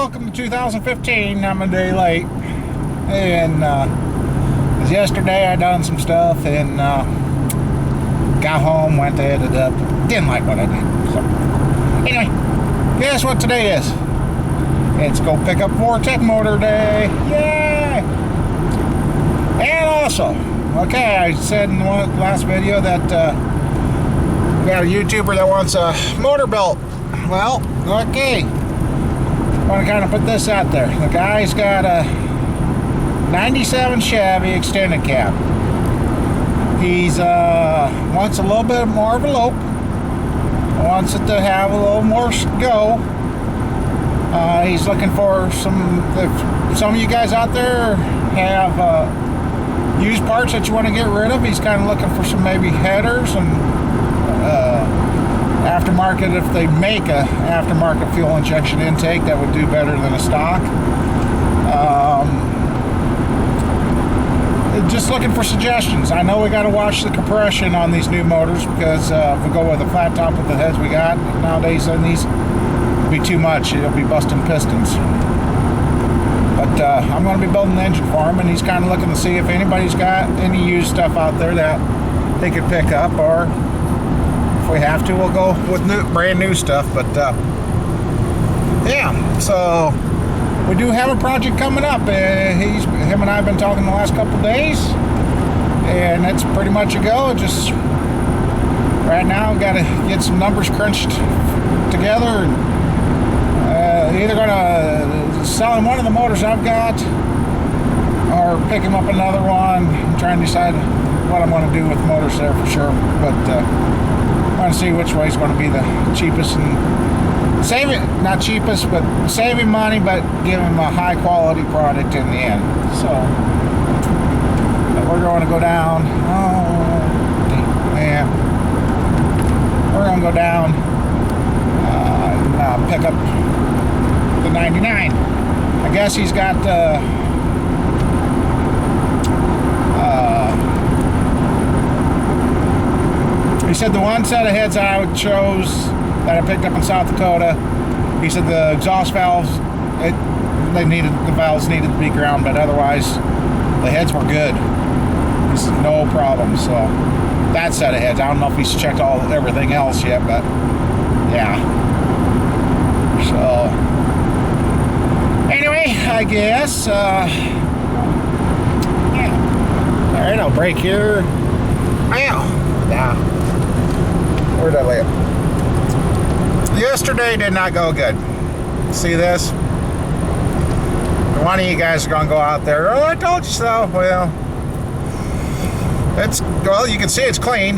welcome to 2015. I'm a day late, and as yesterday I done some stuff and got home, went to edit up, didn't like what I did. So anyway, guess what today is? It's go pick up vortec motor day. Yay! And also, okay, I said in the last video that we got a YouTuber that wants a motor belt. Well, okay, I want to kind of put this out there. The guy's got a 97 Chevy extended cab. He's wants a little bit more of a lope, wants it to have a little more go. He's looking for some, if some of you guys out there have used parts that you want to get rid of, he's kind of looking for some maybe headers and aftermarket, if they make a aftermarket fuel injection intake that would do better than a stock. Just looking for suggestions. I know we got to watch the compression on these new motors because if we go with a flat top with the heads we got nowadays on these, it'll be too much. It'll be busting pistons. But I'm going to be building the engine for him, and he's kind of looking to see if anybody's got any used stuff out there that they could pick up, or if we have to, we'll go with brand new stuff. But yeah, so we do have a project coming up. Him and I have been talking the last couple days, and that's pretty much a go. Just right now, got to get some numbers crunched together. Either going to sell him one of the motors I've got, or pick him up another one. I'm trying to decide what I'm going to do with motors there for sure. But I want to see which way is going to be the cheapest and save it, not cheapest, but saving money, but give him a high quality product in the end. So we're going to go down. Oh man, we're going to go down and pick up the 99. I guess he's got he said the one set of heads that I chose that I picked up in South Dakota, he said the exhaust valves, the valves needed to be ground, but otherwise the heads were good. He said no problem. So that set of heads, I don't know if he's checked everything else yet, but yeah. So anyway, I guess yeah. All right, I'll break here. Ow. Yeah. Where did I lay it? Yesterday did not go good. See this? One of you guys are going to go out there, oh, I told you so. Well, you can see it's clean.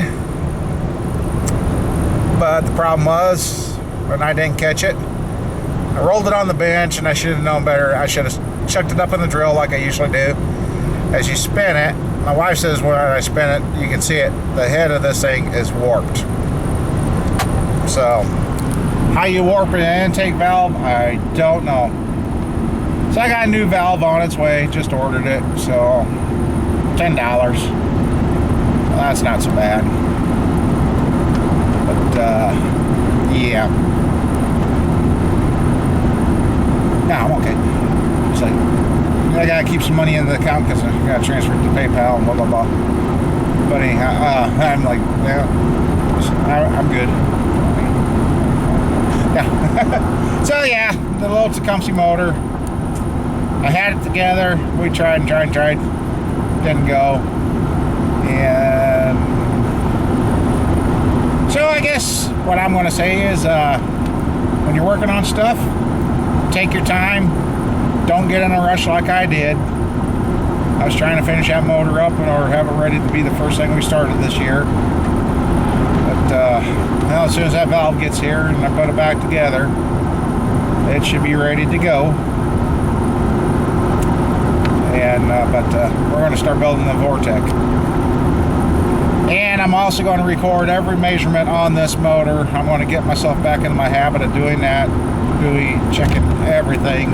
But the problem was, when I didn't catch it, I rolled it on the bench, and I should have known better. I should have chucked it up in the drill like I usually do. As you spin it, my wife says when I spin it, you can see it, the head of this thing is warped. So how you warp an intake valve, I don't know. So I got a new valve on its way, just ordered it, so $10. Well, that's not so bad. But yeah. No, I'm okay. It's like I gotta keep some money in the account because I gotta transfer it to PayPal and blah blah blah. But anyhow, I'm like, yeah, I'm good. Yeah. So yeah, the little Tecumseh motor. I had it together. We tried, didn't go. And so I guess what I'm going to say is, when you're working on stuff, take your time. Don't get in a rush like I did. I was trying to finish that motor up or have it ready to be the first thing we started this year. But well, as soon as that valve gets here and I put it back together, it should be ready to go. And but we're going to start building the vortec. And I'm also going to record every measurement on this motor. I'm going to get myself back into my habit of doing that, checking everything.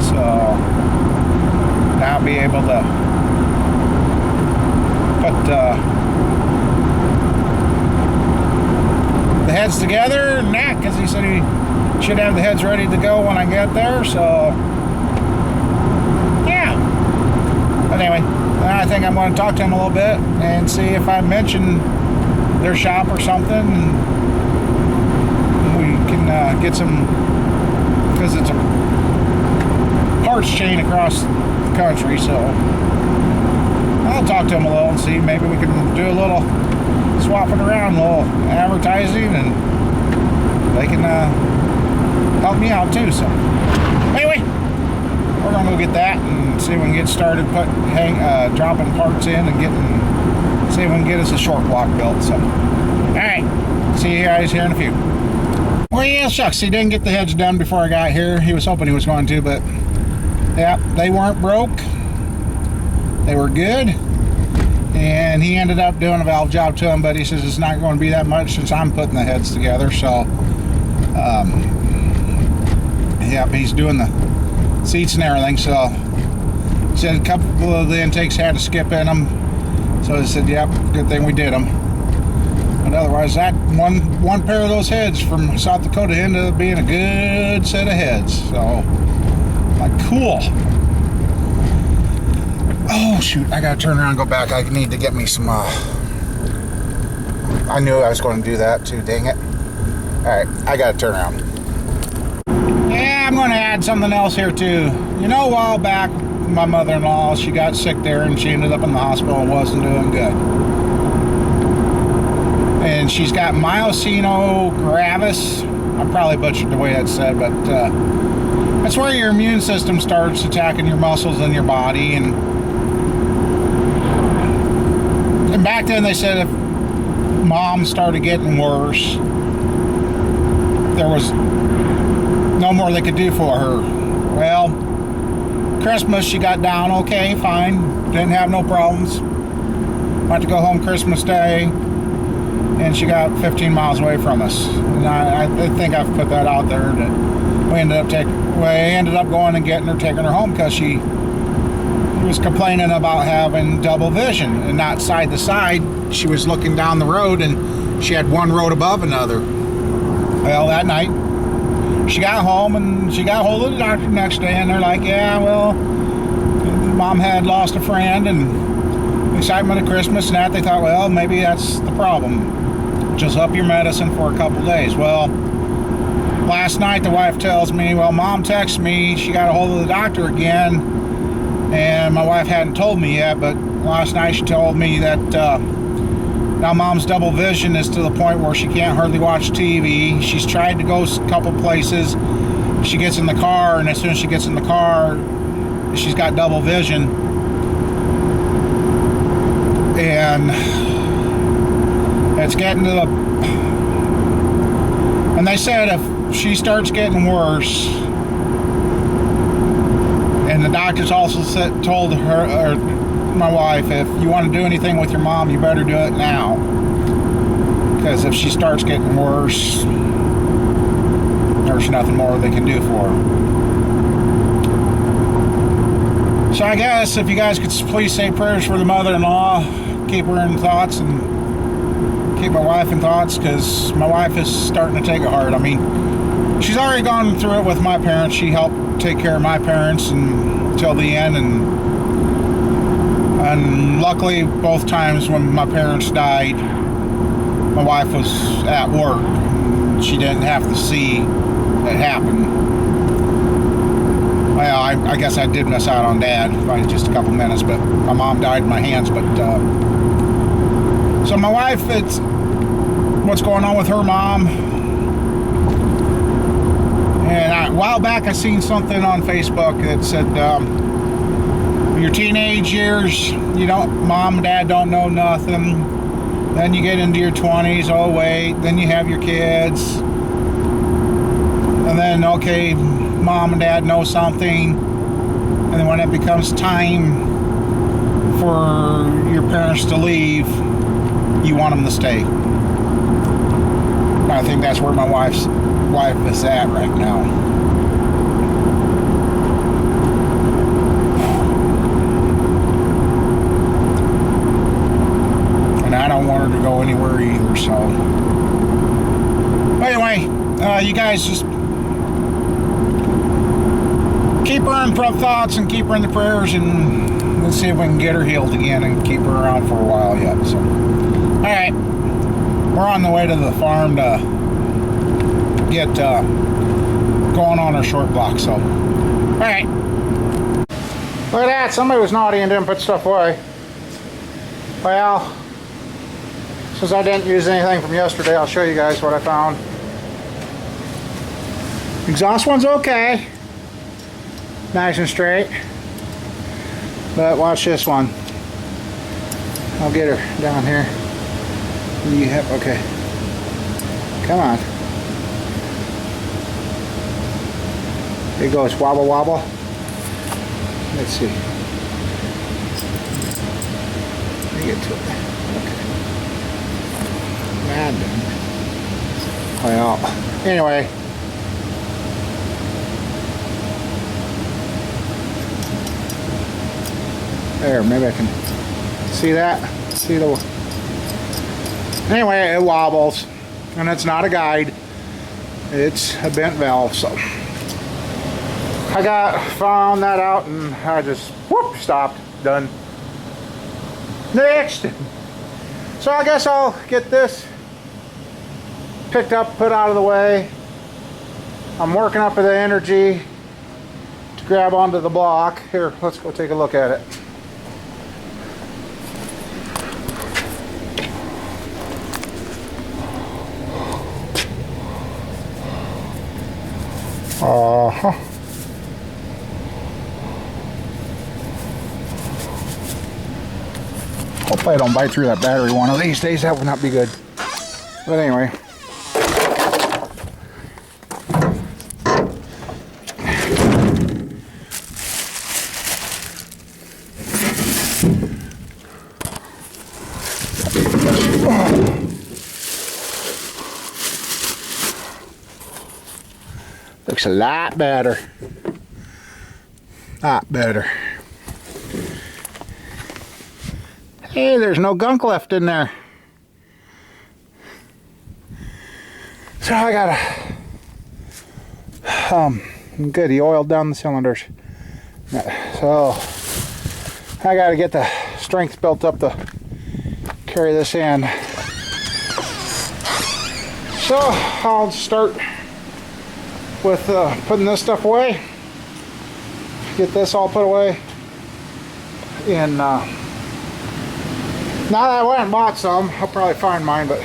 So I'll be able to put heads together and that, because he said he should have the heads ready to go when I get there. So yeah. But anyway, I think I'm going to talk to him a little bit and see if I mention their shop or something. We can get some, because it's a parts chain across the country, so I'll talk to him a little and see, maybe we can do a little swapping around, a little advertising, and they can help me out too. So anyway, we're gonna go get that and see if we can get started dropping parts in and see if we can get us a short block built. So alright, see you guys here in a few. Well, yeah, shucks, he didn't get the heads done before I got here. He was hoping he was going to, but yeah, they weren't broke. They were good. And he ended up doing a valve job to them, but he says it's not going to be that much since I'm putting the heads together. So, yeah, he's doing the seats and everything. So, he said a couple of the intakes had a skip in them. So he said, yep, good thing we did them. But otherwise, that one pair of those heads from South Dakota ended up being a good set of heads. So, like, cool. Oh, shoot, I gotta turn around and go back. I need to get me some, I knew I was going to do that too, dang it. Alright, I gotta turn around. Yeah, I'm going to add something else here too. You know, a while back, my mother-in-law, she got sick there and she ended up in the hospital and wasn't doing good. And she's got myasthenia gravis. I probably butchered the way that's said, but that's where your immune system starts attacking your muscles in your body. And back then they said if mom started getting worse, there was no more they could do for her. Well, Christmas she got down okay, fine, didn't have no problems. Went to go home Christmas Day, and she got 15 miles away from us. And I think I've put that out there that we ended up going and getting her, taking her home, because she was complaining about having double vision and not side to side. She was looking down the road and she had one road above another. Well, that night she got home and she got hold of the doctor the next day, and they're like, yeah, well, mom had lost a friend and excitement of Christmas and that. They thought, well, maybe that's the problem. Just up your medicine for a couple days. Well, last night the wife tells me, well, mom texted me, she got a hold of the doctor again, and my wife hadn't told me yet, but last night she told me that now mom's double vision is to the point where she can't hardly watch TV. She's tried to go a couple places. She gets in the car, and as soon as she gets in the car, she's got double vision. And it's getting to the... And they said if she starts getting worse, and the doctors also told her, or my wife, if you want to do anything with your mom, you better do it now, because if she starts getting worse, there's nothing more they can do for her. So I guess if you guys could please say prayers for the mother-in-law, keep her in thoughts, and keep my wife in thoughts, because my wife is starting to take it hard. I mean, she's already gone through it with my parents. She helped take care of my parents until the end, and luckily both times when my parents died, my wife was at work. She didn't have to see it happen. Well, I guess I did miss out on Dad by just a couple minutes, but my mom died in my hands. But so my wife, it's what's going on with her mom. And a while back I seen something on Facebook that said your teenage years, mom and dad don't know nothing. Then you get into your 20s, oh wait, then you have your kids. And then, okay, mom and dad know something. And then when it becomes time for your parents to leave, you want them to stay. I think that's where my wife is at right now. And I don't want her to go anywhere either, so you guys just keep her in thoughts and keep her in the prayers, and let's see if we can get her healed again and keep her around for a while yet. So, all right, we're on the way to the farm to get going on our short block. So, all right. Look at that, somebody was naughty and didn't put stuff away. Well, since I didn't use anything from yesterday, I'll show you guys what I found. Exhaust one's okay. Nice and straight. But watch this one. I'll get her down here. Yeah, okay. Come on. It goes wobble wobble. Let's see. Let me get to it. Okay. Mad. Well, anyway. There, maybe I can see that. See the. Anyway, it wobbles, and it's not a guide. It's a bent valve, so. I found that out, and I just whoop, stopped, done. Next. So I guess I'll get this picked up, put out of the way. I'm working up the energy to grab onto the block. Here, let's go take a look at it. Uh-huh. Hopefully I don't bite through that battery one of these days. That would not be good. But anyway. Looks a lot better. Lot better. Hey, there's no gunk left in there. So I gotta good, he oiled down the cylinders. So I gotta get the strength built up to carry this in. So I'll start with putting this stuff away. Get this all put away. And now that I went and bought some, I'll probably find mine, but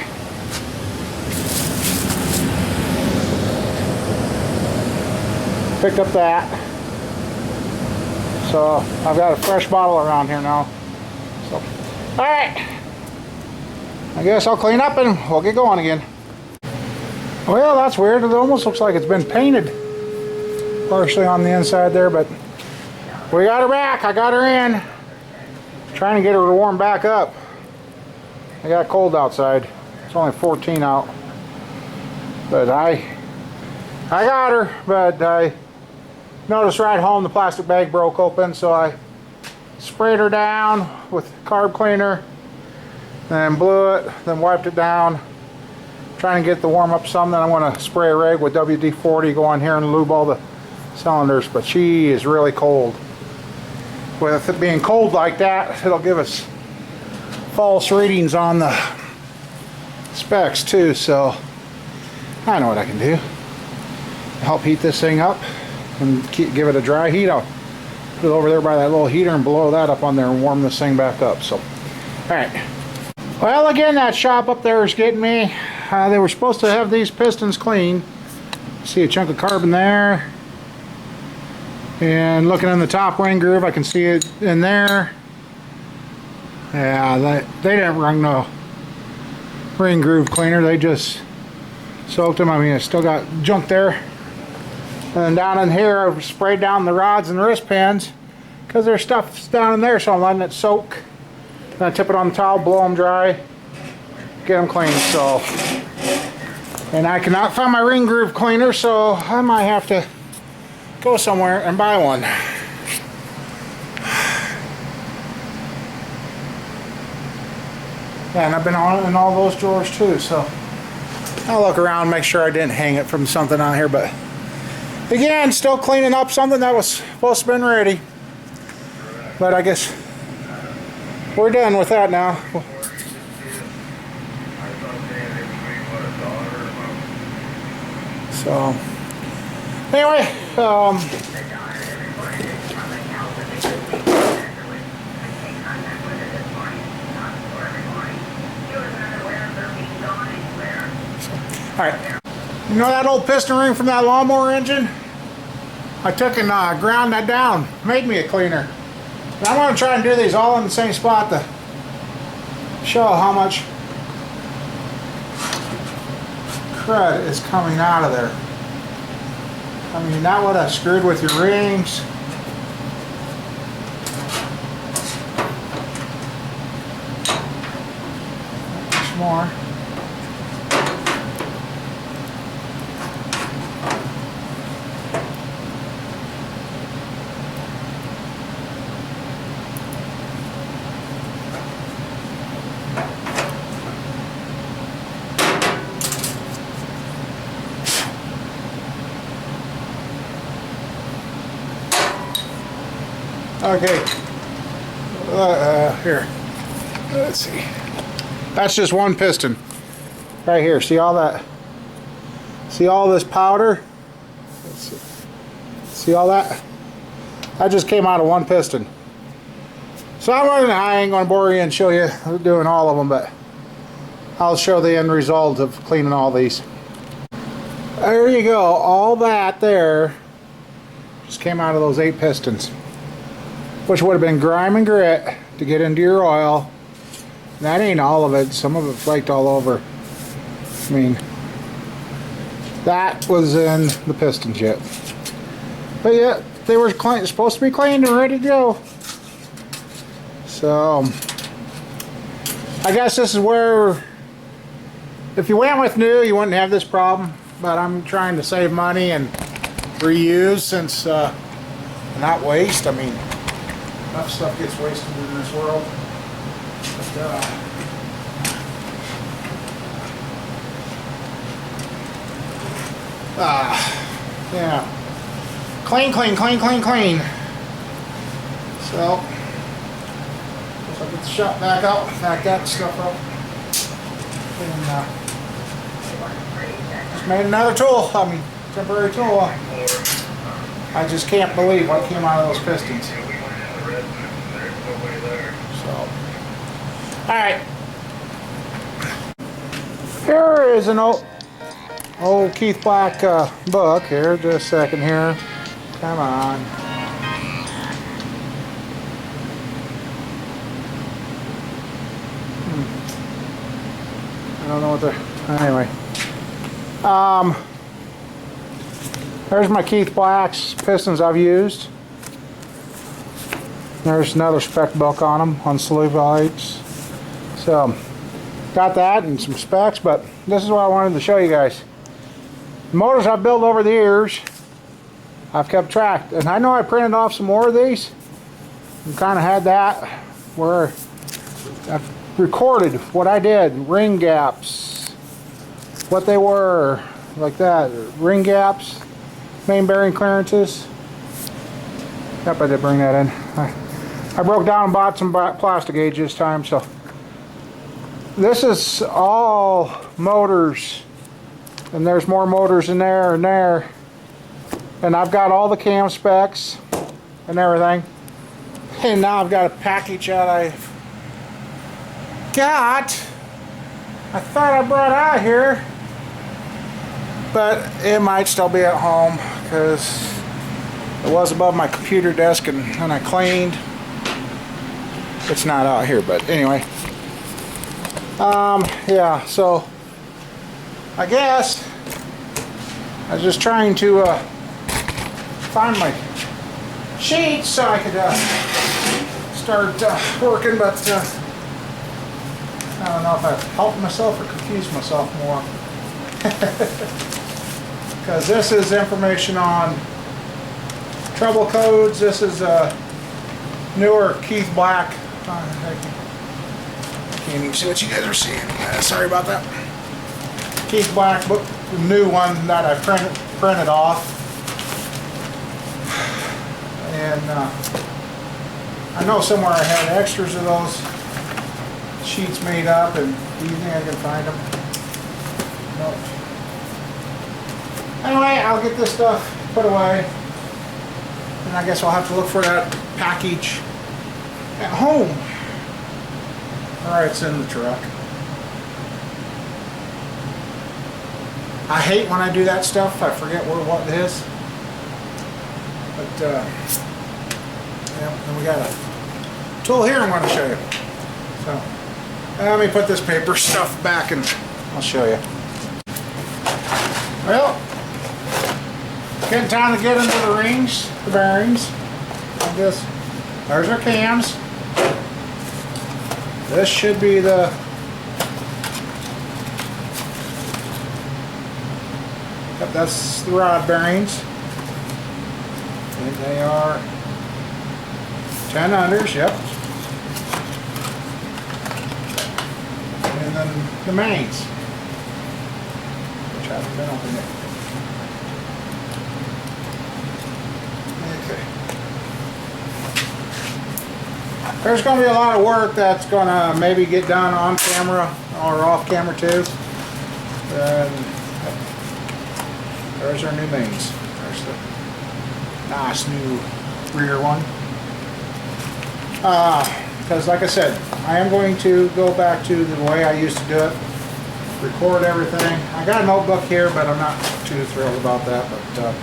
picked up that. So I've got a fresh bottle around here now. So, all right. I guess I'll clean up and we'll get going again. Well, that's weird. It almost looks like it's been painted partially on the inside there, but we got her back. I got her in. Trying to get her to warm back up. I got cold outside. It's only 14 out. But I got her, but I noticed right home the plastic bag broke open, so I sprayed her down with carb cleaner, then blew it, then wiped it down. Trying to get the warm up some, then I'm going to spray a rag with WD-40, go on here and lube all the cylinders, but she is really cold. With it being cold like that, it'll give us false readings on the specs too, so I know what I can do. Help heat this thing up and give it a dry heat. I'll put it over there by that little heater and blow that up on there and warm this thing back up. So, alright. Well, again, that shop up there is getting me. They were supposed to have these pistons clean. See a chunk of carbon there. And looking in the top ring groove, I can see it in there. Yeah, they didn't run no ring groove cleaner. They just soaked them. I mean, it's still got junk there. And then down in here, I've sprayed down the rods and wrist pins because there's stuff down in there, so I'm letting it soak. Then I tip it on the towel, blow them dry, get them clean. So, and I cannot find my ring groove cleaner, so I might have to go somewhere and buy one. Yeah, and I've been on in all those drawers too, so I'll look around, make sure I didn't hang it from something on here, but again, still cleaning up something that was supposed to have been ready. But I guess we're done with that now. So, anyway, alright, you know that old piston ring from that lawnmower engine? I took and ground that down, made me a cleaner. And I'm going to try and do these all in the same spot to show how much crud is coming out of there. I mean, that would have screwed with your rings. Much more. Okay, here, let's see, that's just one piston, right here, see all that, see all this powder, let's see all that, that just came out of one piston. So I ain't going to bore you and show you doing all of them, but I'll show the end result of cleaning all these. There you go, all that there just came out of those 8 pistons. Which would have been grime and grit to get into your oil. And that ain't all of it. Some of it flaked all over. I mean, that was in the piston jet. But yeah, they were supposed to be cleaned and ready to go. So, I guess this is where, if you went with new, you wouldn't have this problem. But I'm trying to save money and reuse since not waste. I mean, enough stuff gets wasted in this world. But, yeah. Clean, clean, clean, clean, clean. So, guess I'll get the shop back out, back that stuff up. And just made another tool. I mean, temporary tool. I just can't believe what came out of those pistons. So, alright. Here is an old Keith Black book here. Just a second here. Come on. I don't know what the... Anyway. There's my Keith Black's pistons I've used. There's another spec book on them, on sleeve lights. So, got that and some specs, but this is what I wanted to show you guys. The motors I've built over the years, I've kept track. And I know I printed off some more of these. And kind of had that where I've recorded what I did, ring gaps, what they were, like that, ring gaps, main bearing clearances. Yep, I did bring that in. I broke down and bought some plastic gauge this time, so this is all motors, and there's more motors in there and there, and I've got all the cam specs and everything, and now I've got a package that I've got. I thought I brought out here, but it might still be at home because it was above my computer desk, and when I cleaned, it's not out here. But anyway, yeah, so I guess I was just trying to find my sheets so I could start working, but I don't know if I've helped myself or confused myself more. Because this is information on trouble codes. This is newer Keith Black. I can't even see what you guys are seeing. Sorry about that. Keith Black book, the new one that I printed off. And I know somewhere I had extras of those sheets made up, and do you think I can find them? Nope. Anyway, I'll get this stuff put away, and I guess I'll have to look for that package at home. Alright, it's in the truck. I hate when I do that stuff. I forget what it is. But, yeah, and we got a tool here I'm going to show you. So, let me put this paper stuff back and I'll show you. Well, getting time to get into the rings, the bearings. Like this. There's our cams. This should be the yep, that's the rod bearings. And they are 10 unders, yep. And then the mains, which haven't been opened yet. Okay. There's going to be a lot of work that's going to maybe get done on camera or off camera too. There's our new mains. There's the nice new rear one. Because like I said, I am going to go back to the way I used to do it. Record everything. I got a notebook here, but I'm not too thrilled about that. But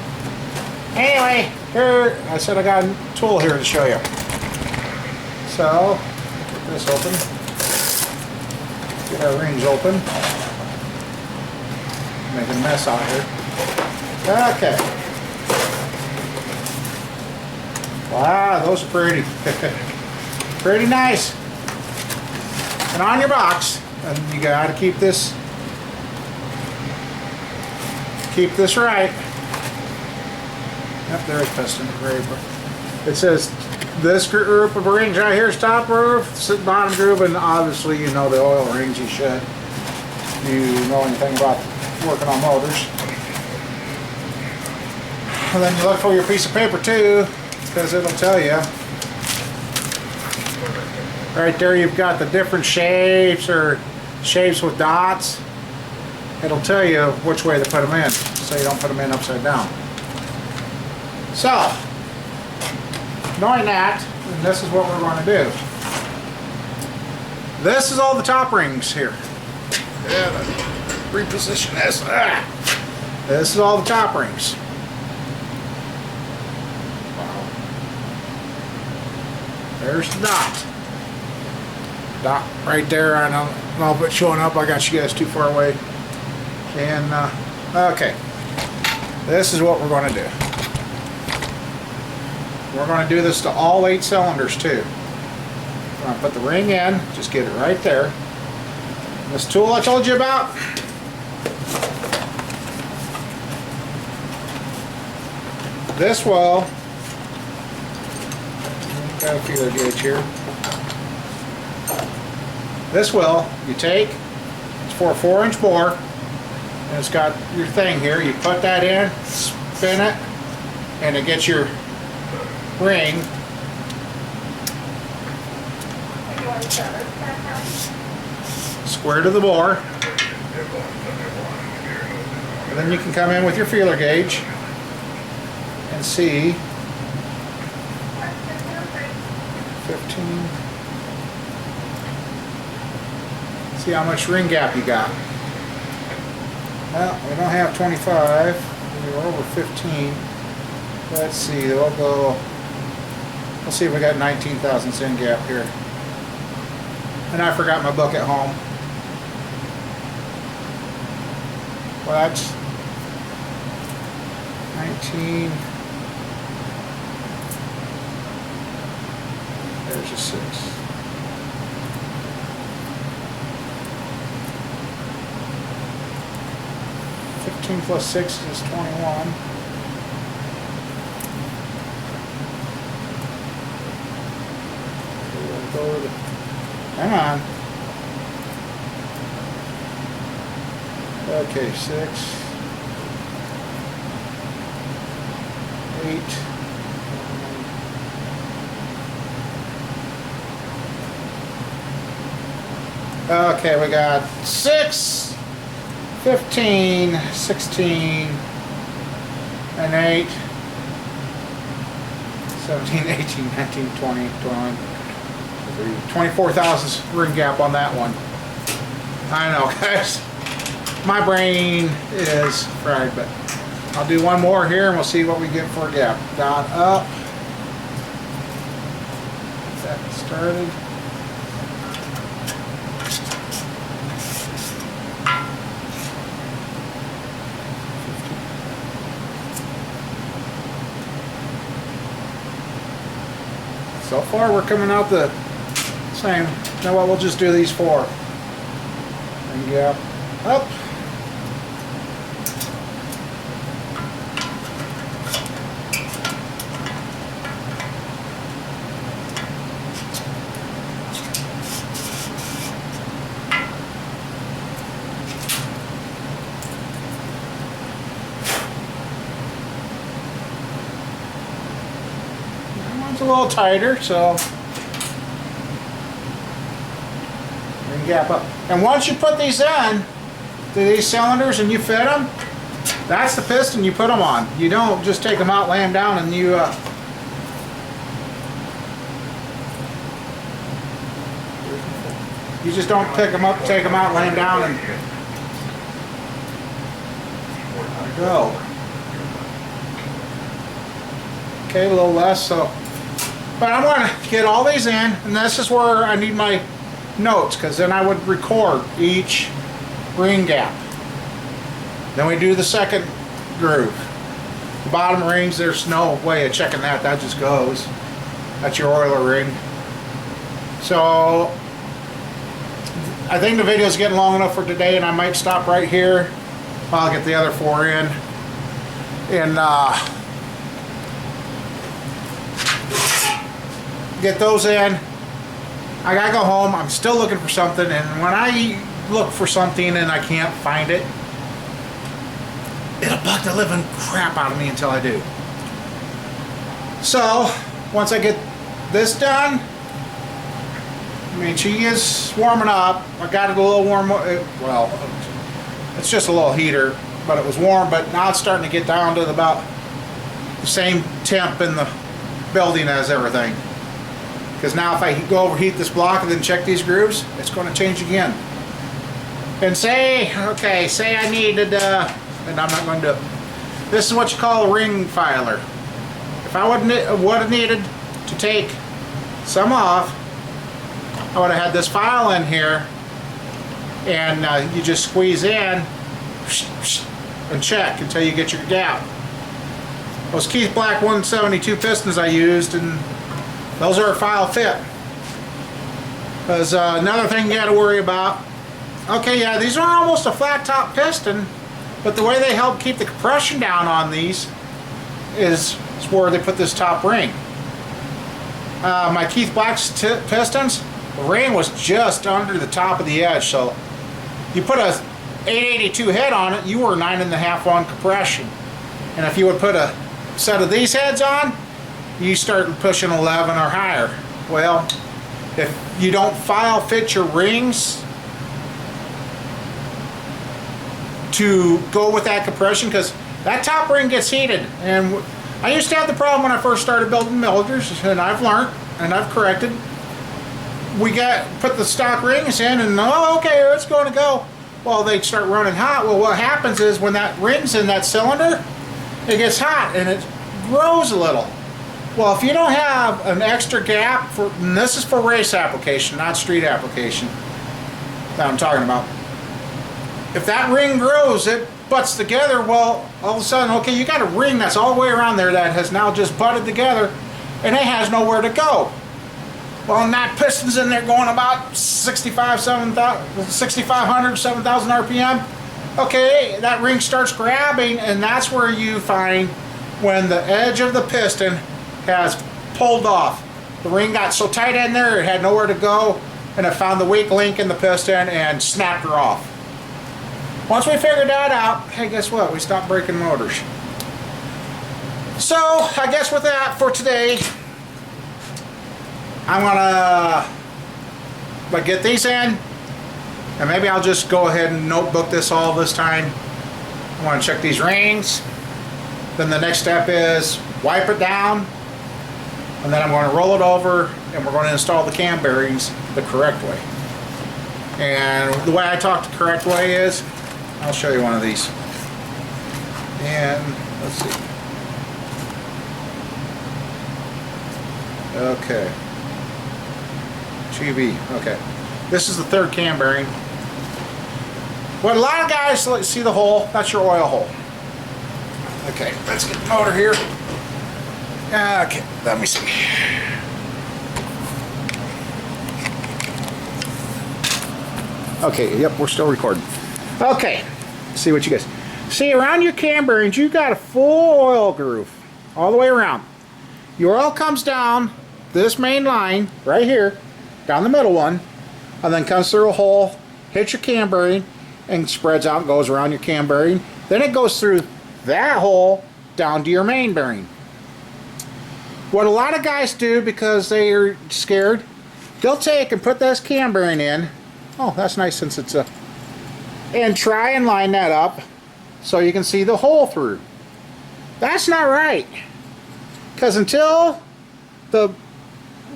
anyway, here I said I got a tool here to show you. So, get this open. Get our rings open. Making a mess out here. Okay. Wow, those are pretty. Pretty nice. And on your box, and you got to keep this right. Yep, there's piston. It says this group of rings right here is top groove, bottom groove, and obviously you know the oil rings. You should. If you know anything about working on motors. And then you look for your piece of paper too, because it'll tell you. Right there you've got the different shapes or shapes with dots. It'll tell you which way to put them in, so you don't put them in upside down. So, knowing that, this is what we're going to do. This is all the top rings here. Yeah, reposition this. This is all the top rings. Wow. There's the dot. Dot right there. I don't know if it's showing up. I got you guys too far away. And okay, this is what we're going to do. We're going to do this to all 8 cylinders too. I'm going to put the ring in. Just get it right there. And this tool I told you about. This will. Got a feeler gauge here. This will, you take, it's for a 4-inch bore, and it's got your thing here. You put that in, spin it, and it gets your ring. Square to the bore. And then you can come in with your feeler gauge and see 15. See how much ring gap you got. Well, we don't have 25. We're over 15. Let's see. We'll go. Let's see if we got 19 thousandths in gap here. And I forgot my book at home. Well, that's 19. There's a 6. Plus 6 is 21. Hang on. Okay, 6, 8, okay, we got 6, 15, 16, and 8, 17, 18, 19, 20, 24 thousandths ring gap on that one. I know, guys. My brain is fried, but I'll do one more here and we'll see what we get for a gap. Dot up. Get that started. So far we're coming out the same. You know what, we'll just do these 4. And gap up. It's a little tighter, so ring gap up. And once you put these in to these cylinders and you fit them, that's the piston you put them on. You don't just take them out, lay them down, and you just don't pick them up, take them out, lay them down, and go. Okay, a little less, so. But I'm going to get all these in, and this is where I need my notes, because then I would record each ring gap. Then we do the second groove. The bottom rings, there's no way of checking that. That just goes. That's your oiler ring. So I think the video is getting long enough for today, and I might stop right here. I'll get the other 4 in. And get those in. I gotta go home. I'm still looking for something, and when I look for something and I can't find it, it'll bug the living crap out of me until I do. So once I get this done, I mean, she is warming up. I got it a little warm. Well, it's just a little heater, but it was warm. But now it's starting to get down to about the same temp in the building as everything. Because now if I go overheat this block and then check these grooves, it's going to change again. And say, okay, say I needed, and I'm not going to do it. This is what you call a ring filer. If I would have needed to take some off, I would have had this file in here, and you just squeeze in and check until you get your gap. Those Keith Black 172 pistons I used, and those are a file fit. There's another thing you got to worry about. Okay, yeah, these are almost a flat top piston, but the way they help keep the compression down on these is where they put this top ring. My Keith Black's pistons, the ring was just under the top of the edge, so you put a 882 head on it, you were 9.5 on compression. And if you would put a set of these heads on, you start pushing 11 or higher. Well, if you don't file fit your rings to go with that compression, because that top ring gets heated. And I used to have the problem when I first started building militars, and I've learned and I've corrected. We put the stock rings in, and oh, okay, it's going to go. Well, they start running hot. Well, what happens is when that ring's in that cylinder, it gets hot and it grows a little. Well, if you don't have an extra gap, and this is for race application, not street application that I'm talking about. If that ring grows, it butts together, well, all of a sudden, okay, you got a ring that's all the way around there that has now just butted together, and it has nowhere to go. Well, and that piston's in there going about 6,500, 7,000 RPM. Okay, that ring starts grabbing, and that's where you find when the edge of the piston has pulled off. The ring got so tight in there, it had nowhere to go, and it found the weak link in the piston and snapped her off. Once we figured that out, hey, guess what? We stopped breaking motors. So, I guess with that for today, I'm gonna get these in, and maybe I'll just go ahead and notebook this all this time. I want to check these rings. Then the next step is wipe it down, and then I'm going to roll it over, and we're going to install the cam bearings the correct way. And the way I talk the correct way is, I'll show you one of these. And let's see. Okay. GB. Okay. This is the third cam bearing. What a lot of guys see the hole, that's your oil hole. Okay, let's get the motor here. Okay, let me see. Okay, yep, we're still recording. Okay, let's see what you guys see. Around your cam bearings, you got a full oil groove all the way around. Your oil comes down this main line right here, down the middle one, and then comes through a hole, hits your cam bearing, and spreads out and goes around your cam bearing. Then it goes through that hole down to your main bearing. What a lot of guys do because they are scared, they'll take and put this cam bearing in. Oh, that's nice since it's a... And try and line that up so you can see the hole through. That's not right. Because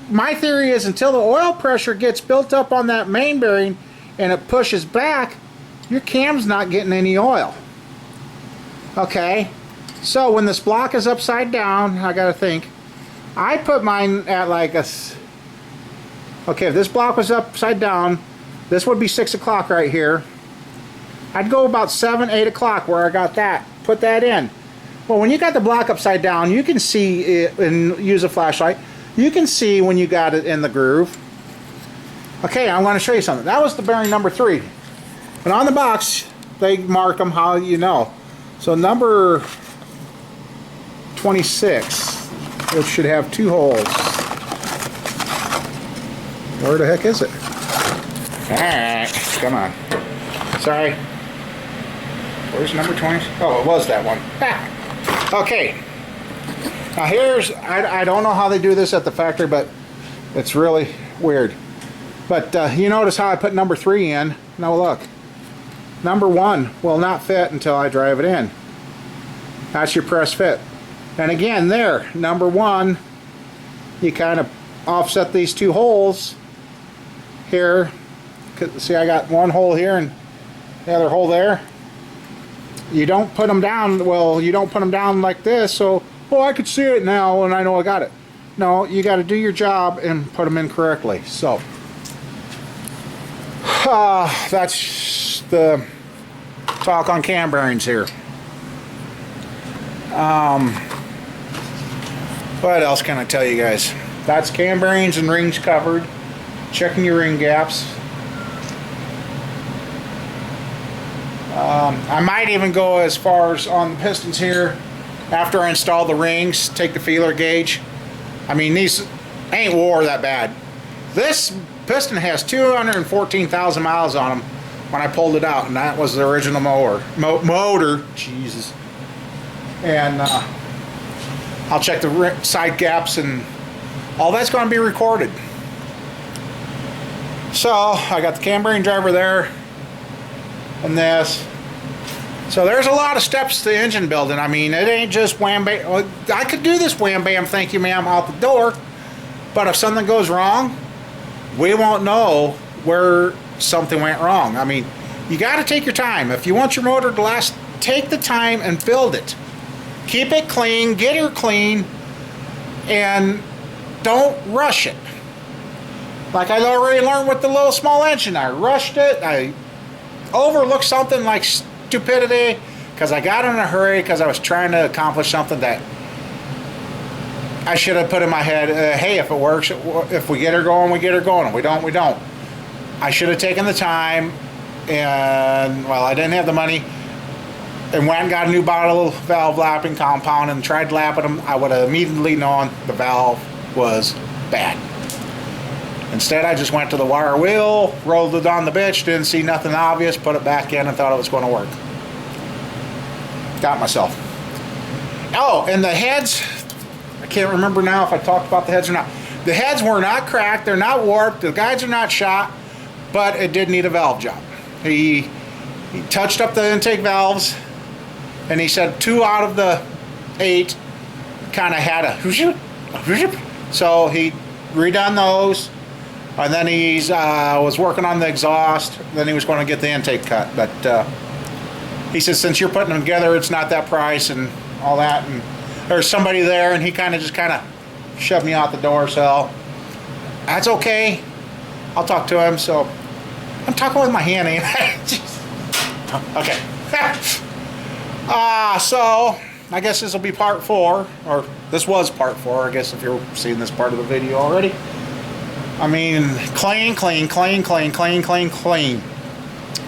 my theory is until the oil pressure gets built up on that main bearing and it pushes back, your cam's not getting any oil. Okay, so when this block is upside down, I gotta think. I put mine at like a... Okay, if this block was upside down, this would be 6 o'clock right here. I'd go about 7, 8 o'clock where I got that. Put that in. Well, when you got the block upside down, you can see it and use a flashlight. You can see when you got it in the groove. Okay, I'm going to show you something. That was the bearing number 3. And on the box, they mark them how you know. So number 26, it should have 2 holes. Where the heck is it? Alright, come on. Sorry. Where's number 20? Oh, it was that one. Ah. Okay. Now here's, I don't know how they do this at the factory, but it's really weird. But you notice how I put number 3 in. Now look. Number 1 will not fit until I drive it in. That's your press fit. And again, there, number 1, you kind of offset these 2 holes here. See, I got one hole here and the other hole there. You don't put them down, well, you don't put them down like this, so, oh, I could see it now and I know I got it. No, you got to do your job and put them in correctly. So, that's the talk on cam bearings here. What else can I tell you guys? That's cam bearings and rings covered. Checking your ring gaps. I might even go as far as on the pistons here. After I install the rings, take the feeler gauge. I mean, these ain't wore that bad. This piston has 214,000 miles on them when I pulled it out, and that was the original motor. Jesus. And I'll check the side gaps, and all that's going to be recorded. So I got the cam bearing driver there, and this. So there's a lot of steps to engine building. I mean, it ain't just wham bam. I could do this wham bam, thank you ma'am, out the door, but if something goes wrong, we won't know where something went wrong. I mean, you got to take your time. If you want your motor to last, take the time and build it. Keep it clean, get her clean, and don't rush it. Like I already learned with the little small engine, I rushed it. I overlooked something like stupidity because I got in a hurry because I was trying to accomplish something that I should have put in my head, hey, if it works, if we get her going, we get her going. If we don't, we don't. I should have taken the time, and, well, I didn't have the money, and went and got a new bottle of valve lapping compound and tried lapping them. I would have immediately known the valve was bad. Instead, I just went to the wire wheel, rolled it on the bitch, didn't see nothing obvious, put it back in and thought it was going to work. Got myself. Oh, and the heads, I can't remember now if I talked about the heads or not. The heads were not cracked, they're not warped, the guides are not shot, but it did need a valve job. He touched up the intake valves, and he said 2 out of the 8 kind of had a so he redone those, and then he was working on the exhaust. Then he was going to get the intake cut, but he said since you're putting them together, it's not that price and all that. And there's somebody there, and he kind of shoved me out the door, so that's okay. I'll talk to him. So I'm talking with my hand, ain't I? Okay. So I guess this will be part 4, or this was part 4, I guess, if you're seeing this part of the video already. I mean, clean.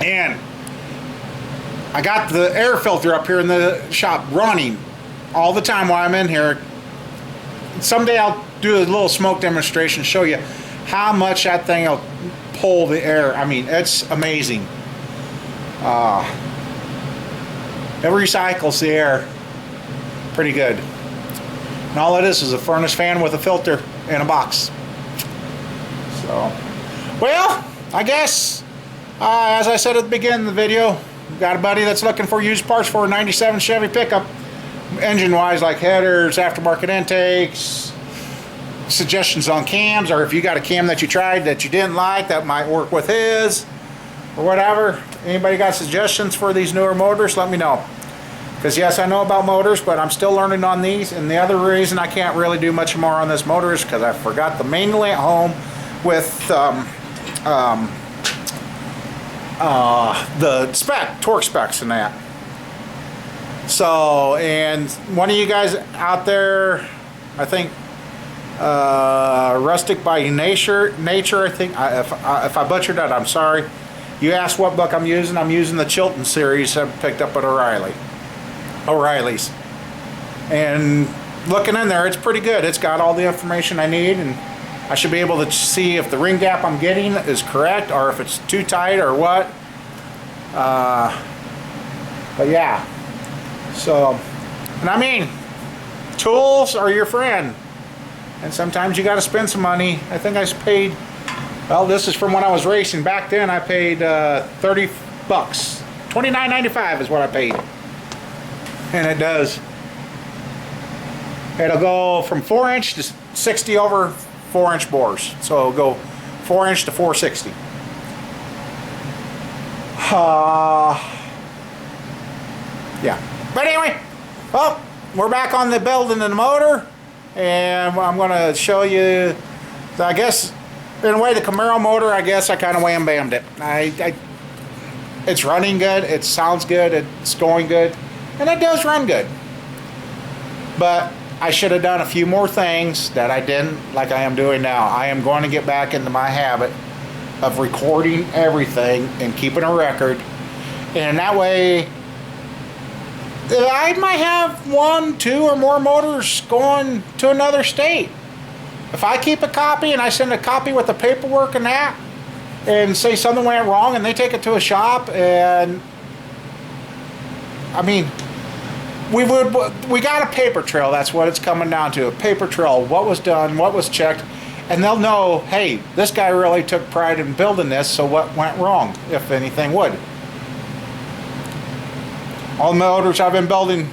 And I got the air filter up here in the shop running all the time while I'm in here. Someday I'll do a little smoke demonstration, show you how much that thing will pull the air. I mean, it's amazing. It recycles the air pretty good. And all it is a furnace fan with a filter in a box. So, well, I guess, as I said at the beginning of the video, got a buddy that's looking for used parts for a 97 Chevy pickup. Engine-wise, like headers, aftermarket intakes, suggestions on cams, or if you got a cam that you tried that you didn't like that might work with his, or whatever. Anybody got suggestions for these newer motors, let me know. Because yes, I know about motors, but I'm still learning on these. And the other reason I can't really do much more on this motor is because I forgot the manual at home with the torque specs and that. So, and one of you guys out there, I think, Rustic by Nature, I think, if I butchered that, I'm sorry. You asked what book I'm using. I'm using the Chilton series I picked up at O'Reilly's. And looking in there, it's pretty good. It's got all the information I need, and I should be able to see if the ring gap I'm getting is correct or if it's too tight or what. But yeah. So, and I mean, tools are your friend. And sometimes you got to spend some money. I think I paid, well, this is from when I was racing. Back then I paid 30 bucks. $29.95 is what I paid. And it does. It'll go from 4-inch to 60 over 4-inch bores. So it'll go 4-inch to 460. Yeah. But anyway, well, we're back on the building of the motor, and I'm going to show you, I guess, in a way, the Camaro motor, I guess I kind of wham-bammed it. It's running good, it sounds good, it's going good, and it does run good. But I should have done a few more things that I didn't, like I am doing now. I am going to get back into my habit of recording everything and keeping a record, and that way I might have 1, 2, or more motors going to another state. If I keep a copy and I send a copy with the paperwork and that, and say something went wrong and they take it to a shop, and I mean, we got a paper trail. That's what it's coming down to, a paper trail. What was done, what was checked, and they'll know, hey, this guy really took pride in building this, so what went wrong, if anything would. All the motors I've been building,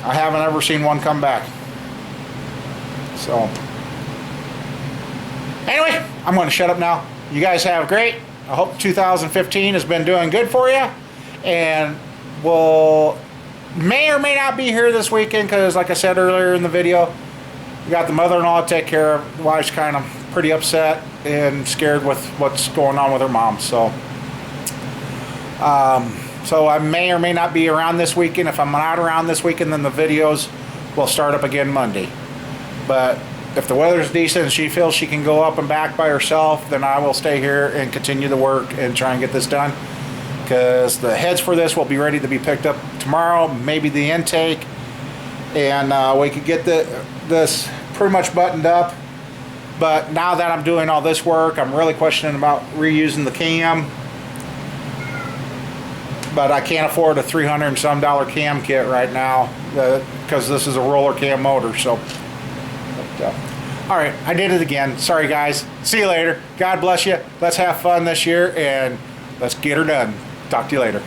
I haven't ever seen one come back. So, anyway, I'm going to shut up now. You guys have great. I hope 2015 has been doing good for you. And we'll may or may not be here this weekend because, like I said earlier in the video, we got the mother-in-law to take care of. The wife's kind of pretty upset and scared with what's going on with her mom. So, so I may or may not be around this weekend. If I'm not around this weekend, then the videos will start up again Monday. But if the weather's decent and she feels she can go up and back by herself, then I will stay here and continue the work and try and get this done. Because the heads for this will be ready to be picked up tomorrow, maybe the intake. And we could get this pretty much buttoned up But now that I'm doing all this work, I'm really questioning about reusing the cam. But I can't afford a $300 and some cam kit right now because this is a roller cam motor. So, all right, I did it again. Sorry, guys. See you later. God bless you. Let's have fun this year and let's get her done. Talk to you later.